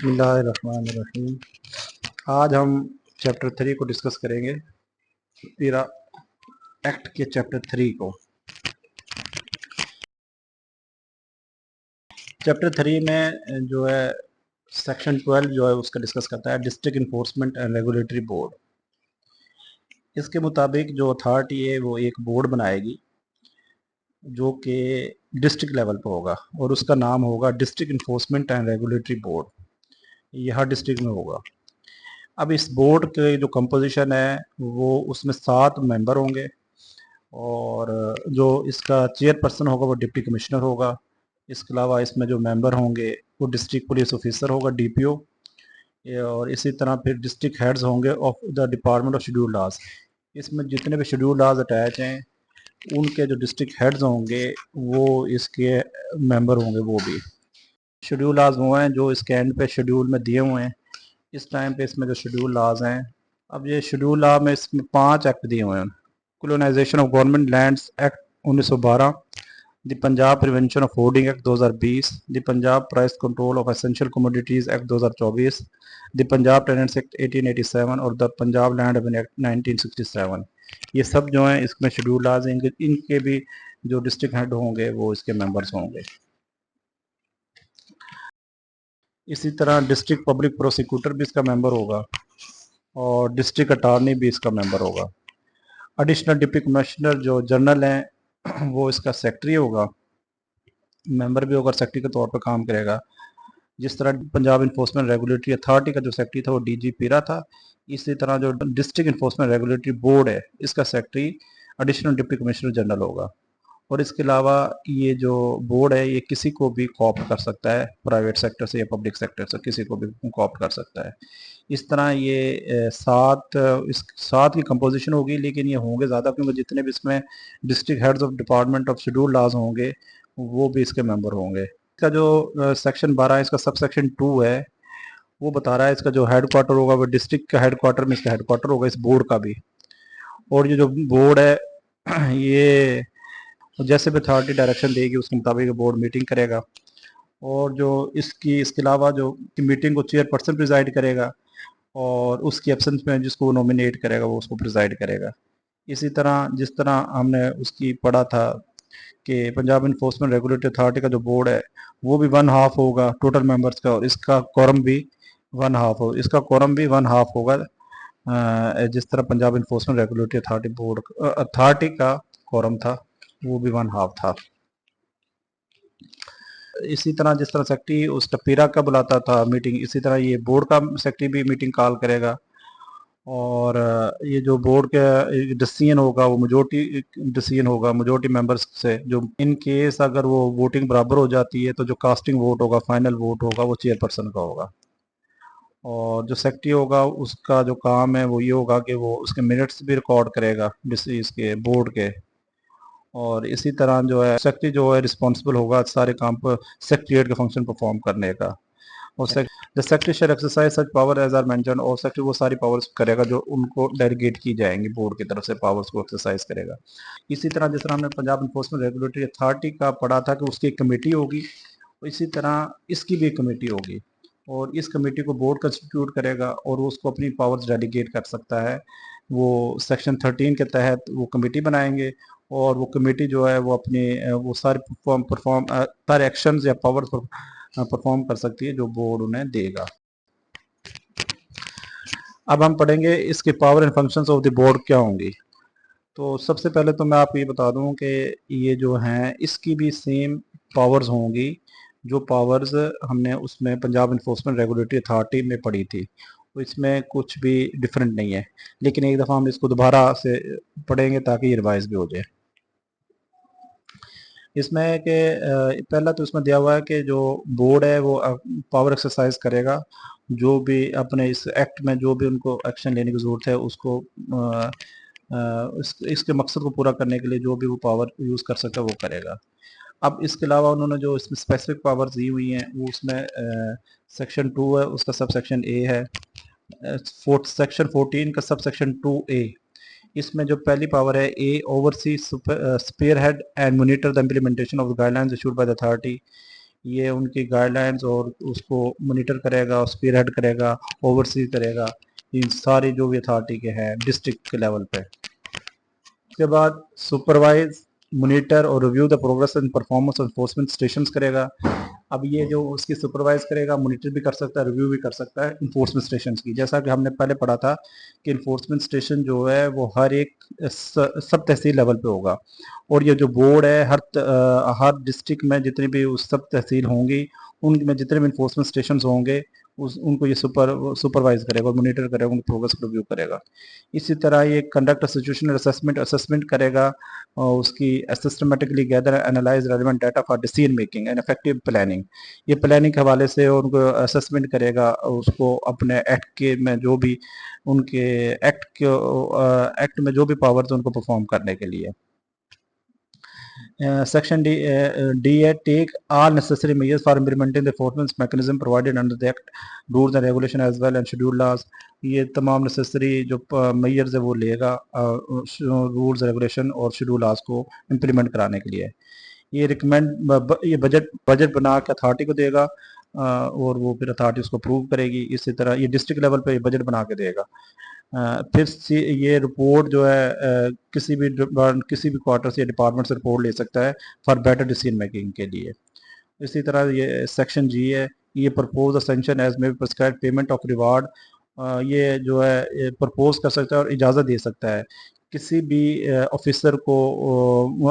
बिस्मिल्लाहिर्रहमानिर्रहीम। आज हम चैप्टर 3 को डिस्कस करेंगे। तेरा एक्ट के चैप्टर 3 को। चैप्टर 3 में जो है सेक्शन 12 जो है उसका डिस्कस करता है district enforcement and regulatory board. इसके मुताबिक जो अथॉरिटी है वो एक बोर्ड बनाएगी जो कि डिस्ट्रिक्ट लेवल पर होगा और उसका नाम होगा district enforcement and regulatory board. ये हर डिस्ट्रिक्ट में होगा। अब इस बोर्ड के जो कंपोजिशन है वो उसमें 7 मेंबर होंगे और जो इसका चेयरपर्सन होगा वो डिप्टी कमिश्नर होगा। इसके अलावा इसमें जो मेंबर होंगे वो डिस्ट्रिक्ट पुलिस ऑफिसर होगा डीपीओ, और इसी तरह फिर डिस्ट्रिक्ट हेड्स होंगे of the department of schedule लाज। इसमें जितने भी शेड्यूल लाज अटैच हैं उनके जो डिस्ट्रिक्ट हेड्स होंगे वो इसके मेंबर होंगे। वो भी शेड्यूल लाज वो हैं जो इसके एंड पे शेड्यूल में दिए हुए हैं। इस टाइम पे इसमें जो शेड्यूल लाज हैं, अब ये शेड्यूल लॉ में इसमें 5 एक्ट दिए हुए हैं। Colonisation of government lands act 1912, the Punjab prevention of hoarding act 2020, the Punjab price control of essential commodities act 2024, the Punjab tenants act 1887 और the Punjab land revenue act 1967। ये सब जो हैं इसमें शेड्यूल लाज हैं। इनके भी जो डिस्ट्रिक्ट हेड होंगे वो इसके मेंबर्स होंगे। इसी तरह डिस्ट्रिक्ट पब्लिक प्रोसिक्यूटर भी इसका मेंबर होगा और डिस्ट्रिक्ट अटार्नी भी इसका मेंबर होगा। एडिशनल डिप्टी कमिश्नर जो जनरल हैं वो इसका सेक्रेटरी होगा, मेंबर भी होगा, सेक्रेटरी के तौर पर काम करेगा। जिस तरह पंजाब इन्फोर्समेंट रेगुलेटरी अथॉरिटी का जो सेक्रेटरी था वो डीजी पीरा था, इसी तरह जो डिस्ट्रिक्ट इन्फोर्समेंट रेगुलेटरी बोर्ड है इसका secretary additional deputy commissioner general होगा। और इसके अलावा ये जो बोर्ड है ये किसी को भी कॉप्ट कर सकता है, प्राइवेट सेक्टर से या पब्लिक सेक्टर से किसी को भी कॉप्ट कर सकता है। इस तरह ये 7 की कंपोजिशन होगी, लेकिन ये होंगे ज़्यादा क्योंकि जितने भी इसमें district heads of department of schedule लाज होंगे वो भी इसके मेंबर होंगे। इसका जो सेक्शन 12 है इसका सब सेक्शन 2 है, वो बता रहा है इसका जो हेड क्वार्टर होगा वो डिस्ट्रिक्ट का हेड क्वार्टर में इसका हेड क्वार्टर होगा इस बोर्ड का भी। और ये जो बोर्ड है ये जैसे भी अथॉरिटी डायरेक्शन देगी उसके मुताबिक बोर्ड मीटिंग करेगा। और जो इसके अलावा जो मीटिंग को चेयरपर्सन प्रिजाइड करेगा और उसकी एब्सेंस में जिसको नॉमिनेट करेगा वो उसको प्रिजाइड करेगा। इसी तरह जिस तरह हमने उसकी पढ़ा था कि पंजाब इन्फोर्समेंट रेगुलेटरी अथॉरिटी का जो बोर्ड है वो भी 1/2 होगा टोटल मेंबर्स का और इसका कोरम भी 1/2 हो, इसका कोरम भी 1/2 होगा। जिस तरह Punjab enforcement regulatory authority board authority का कोरम था वो भी 1/2 था। इसी तरह जिस तरह सेक्रेटरी उसका पीरा का बुलाता था मीटिंग, इसी तरह ये बोर्ड का सेक्रेटरी भी मीटिंग कॉल करेगा। और ये जो बोर्ड का डिसीजन होगा वो मेजोरिटी डिसीजन होगा मेजोरिटी मेंबर्स से। जो इन केस अगर वो वोटिंग बराबर हो जाती है तो जो कास्टिंग वोट होगा, फाइनल वोट होगा, वो चेयरपर्सन का होगा। और जो सेक्रेटरी होगा उसका जो काम है वो ये होगा कि वो उसके मिनट्स भी रिकॉर्ड करेगा इसके बोर्ड के। और इसी तरह जो है सेक्रेटरी जो है रिस्पॉन्सिबल होगा सारे काम पर सेक्रेटरीट का फंक्शन परफॉर्म करने का। और the secretary shall exercise such power as are mention, और सेक्रेटरी वो सारी पावर्स करेगा जो उनको डेलीगेट की जाएंगी बोर्ड की तरफ से, पावर्स को एक्सरसाइज करेगा। इसी तरह जिस तरह हमने पंजाब इन्फोर्समेंट रेगुलेटरी अथॉरिटी का पढ़ा था कि उसकी एक कमेटी होगी, इसी तरह इसकी भी एक कमेटी होगी और इस कमेटी को बोर्ड कंस्टिट्यूट करेगा और वो उसको अपनी पावर्स डेलीगेट कर सकता है। वो सेक्शन 13 के तहत वो कमेटी बनाएंगे और वो कमेटी जो है वो अपने वो सारे एक्शंस या पावर्स परफॉर्म कर सकती है जो बोर्ड उन्हें देगा। अब हम पढ़ेंगे इसके power and functions of the board क्या होंगी। तो सबसे पहले तो मैं आपको ये बता दूं कि ये जो हैं इसकी भी सेम पावर्स होंगी जो पावर्स हमने उसमें पंजाब इन्फोर्समेंट रेगुलेटरी अथॉरिटी में पढ़ी थी, तो इसमें कुछ भी डिफरेंट नहीं है। लेकिन एक दफ़ा हम इसको दोबारा से पढ़ेंगे ताकि ये रिवाइज भी हो जाए। इसमें कि पहला तो इसमें दिया हुआ है कि जो बोर्ड है वो पावर एक्सरसाइज करेगा, जो भी अपने इस एक्ट में जो भी उनको एक्शन लेने की ज़रूरत है उसको इसके मकसद को पूरा करने के लिए जो भी वो पावर यूज़ कर सकता है वो करेगा। अब इसके अलावा उन्होंने जो इसमें स्पेसिफिक पावर्स दी हुई हैं वो उसमें सेक्शन 2 है, उसका सब सेक्शन ए है। सेक्शन 14 का सब सेक्शन 2A, इसमें जो पहली पावर है a oversee spearhead and monitor the implementation of the guidelines issued by the authority. ये उनकी गाइडलाइंस और उसको मॉनिटर करेगा, स्पीयरहेड करेगा, ओवरसी करेगा इन सारी जो भी अथॉरिटी के हैं डिस्ट्रिक्ट के लेवल पे। उसके बाद सुपरवाइज, मॉनिटर और review the progress and performance of enforcement stations करेगा। अब ये जो उसकी सुपरवाइज करेगा, मॉनिटर भी कर सकता है, रिव्यू भी कर सकता है इन्फोर्समेंट स्टेशन की। जैसा कि हमने पहले पढ़ा था कि इन्फोर्समेंट स्टेशन जो है वो हर एक सब तहसील लेवल पे होगा, और ये जो बोर्ड है हर डिस्ट्रिक्ट में जितनी भी उस सब तहसील होंगी उनमें जितने भी इन्फोर्समेंट स्टेशन होंगे उनको ये सुपरवाइज करेगा और मॉनिटर करेगा, उनकी प्रोग्रेस को रिव्यू करेगा। इसी तरह ये कंडक्ट सिचुएशनल असेसमेंट करेगा और उसकी systematically gather analyse relevant data for decision making and effective planning. ये प्लानिंग के हवाले से उनको असेसमेंट करेगा, उसको अपने एक्ट के में जो भी उनके एक्ट में जो भी पावर्स उनको परफॉर्म करने के लिए। Section D take all necessary measures for implementing the enforcement mechanism provided under the Act, rules and regulation as well and scheduled laws। ये तमाम नेसेसरी जो मेजर्स है वो लेगा रूल्स रेगुलेशन और शेड्यूल लॉज को इम्प्लीमेंट कराने के लिए। ये बजट बना के अथॉरिटी को देगा और वो फिर अथॉरिटी उसको अप्रूव करेगी। इसी तरह ये डिस्ट्रिक्ट लेवल पे बजट बना के देगा। फिर ये रिपोर्ट जो है किसी भी क्वार्टर से या डिपार्टमेंट से रिपोर्ट ले सकता है फॉर बेटर डिसीजन मेकिंग के लिए। इसी तरह ये सेक्शन जी है, ये propose sanction as may be prescribe payment of reward. ये जो है प्रपोज कर सकता है और इजाज़त दे सकता है किसी भी ऑफिसर को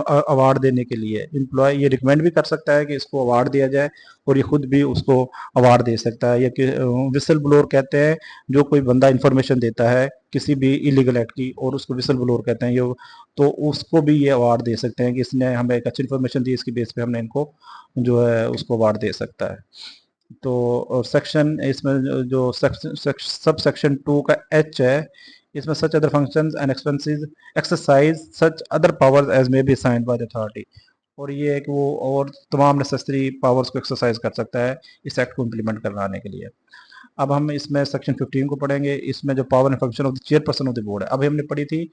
अवार्ड देने के लिए। एम्प्लॉय ये रिकमेंड भी कर सकता है कि इसको अवार्ड दिया जाए और ये खुद भी उसको अवार्ड दे सकता है। या कि विसल ब्लोअर कहते हैं जो कोई बंदा इंफॉर्मेशन देता है किसी भी इलीगल एक्ट की और उसको विसल ब्लोअर कहते हैं, ये तो उसको भी ये अवार्ड दे सकते हैं कि इसने हमें एक अच्छी इन्फॉर्मेशन दी, इसकी बेस पे हमने इनको जो है उसको अवार्ड दे सकता है। तो और सेक्शन इसमें जो सब सेक्शन 2 का एच है, इसमें such other functions and expenses exercise such other powers as may be assigned by the authority. और ये है कि वो और तमाम नेसेसरी पावर्स को एक्सरसाइज कर सकता है इस एक्ट को इम्प्लीमेंट करवाने के लिए। अब हम इसमें सेक्शन 15 को पढ़ेंगे। इसमें जो power and function of the chairperson of the board है, अभी हमने पढ़ी थी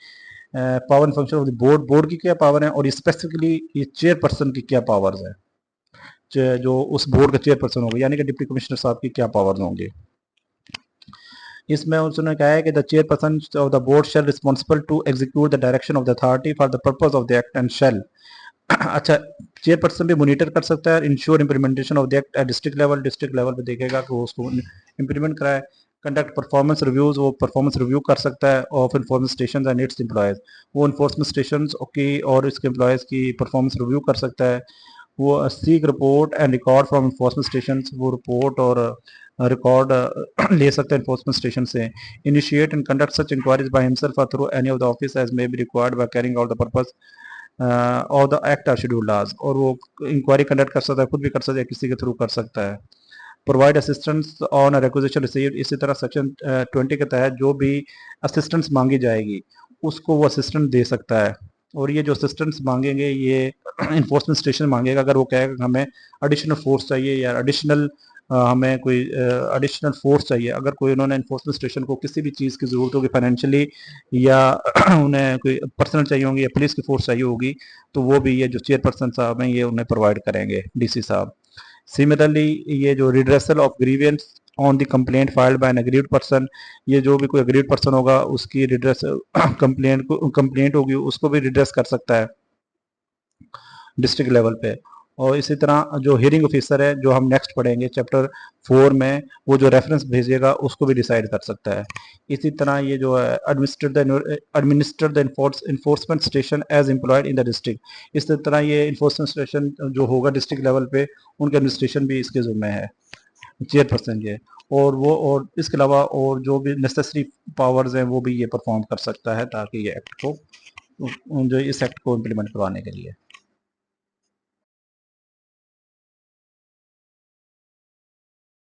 power and function of the board की क्या पावर है और स्पेसिफिकली ये चेयरपर्सन की क्या पावर्स है, जो उस बोर्ड का चेयरपर्सन होगा यानी कि डिप्टी कमिश्नर साहब की क्या पावर्स होंगे। इसमें उसने कहा है कि the chairperson of the board shall responsible to execute the direction of the authority for the purpose of the act and shall. अच्छा, चेयरपर्सन भी मॉनिटर कर सकता है ensure implementation of the act at district level पे देखेगा कि वो उसको इंप्लीमेंट कराए। कंडक्ट परफॉर्मेंस रिव्यूज, वो परफॉर्मेंस रिव्यू कर सकता है of enforcement station and its employees. वो इन्फोर्समेंट स्टेशन की और इसके एम्प्लॉयज की परफॉर्मेंस रिव्यू कर सकता है। वो seek report and record from enforcement station, वो रिपोर्ट और रिकॉर्ड ले सकते हैं इन्फोर्समेंट स्टेशन से। Initiate and conduct such inquiries by himself or through any of the office as may be required by carrying out the purpose or the act or schedule laws. और वो inquiry conduct कर सकता है, खुद भी कर सकता है, किसी के थ्रू कर सकता है। Provide assistance on requisition received. इसी तरह सेक्शन 20 के तहत जो भी असिस्टेंस मांगी जाएगी उसको वो असिस्टेंट दे सकता है। और ये जो असिस्टेंट्स मांगेंगे ये इन्फोर्समेंट स्टेशन मांगेगा। अगर वो कहेगा हमें एडिशनल फोर्स चाहिए या एडिशनल हमें कोई एडिशनल फोर्स चाहिए, अगर कोई उन्होंने इन्फोर्समेंट स्टेशन को किसी भी चीज़ की ज़रूरत होगी फाइनेंशियली या उन्हें कोई पर्सनल चाहिए होंगी या पुलिस की फोर्स चाहिए होगी, तो वो भी ये जो चेयरपर्सन साहब हैं ये उन्हें प्रोवाइड करेंगे, डीसी साहब। सिमिलरली ये जो redressal of grievance on the complaint filed by N agreed person, ये जो भी कोई एग्रीड पर्सन होगा उसकी रिड्रेस कंप्लेंट होगी उसको भी रिड्रेस कर सकता है डिस्ट्रिक्ट लेवल पे। और इसी तरह जो हियरिंग ऑफिसर है जो हम नेक्स्ट पढ़ेंगे चैप्टर 4 में, वो जो रेफरेंस भेजेगा उसको भी डिसाइड कर सकता है। इसी तरह ये जो है administer the enforcement station as employed in the district, इस तरह ये इन्फोर्समेंट स्टेशन जो होगा डिस्ट्रिक्ट लेवल पे उनके एडमिनिस्ट्रेशन भी इसके ज़िम्मे है चेयरपर्सन के। और इसके अलावा और जो भी नेसेसरी पावर्स हैं वो भी ये परफॉर्म कर सकता है ताकि ये एक्ट को जो इस एक्ट को इम्प्लीमेंट करवाने के लिए।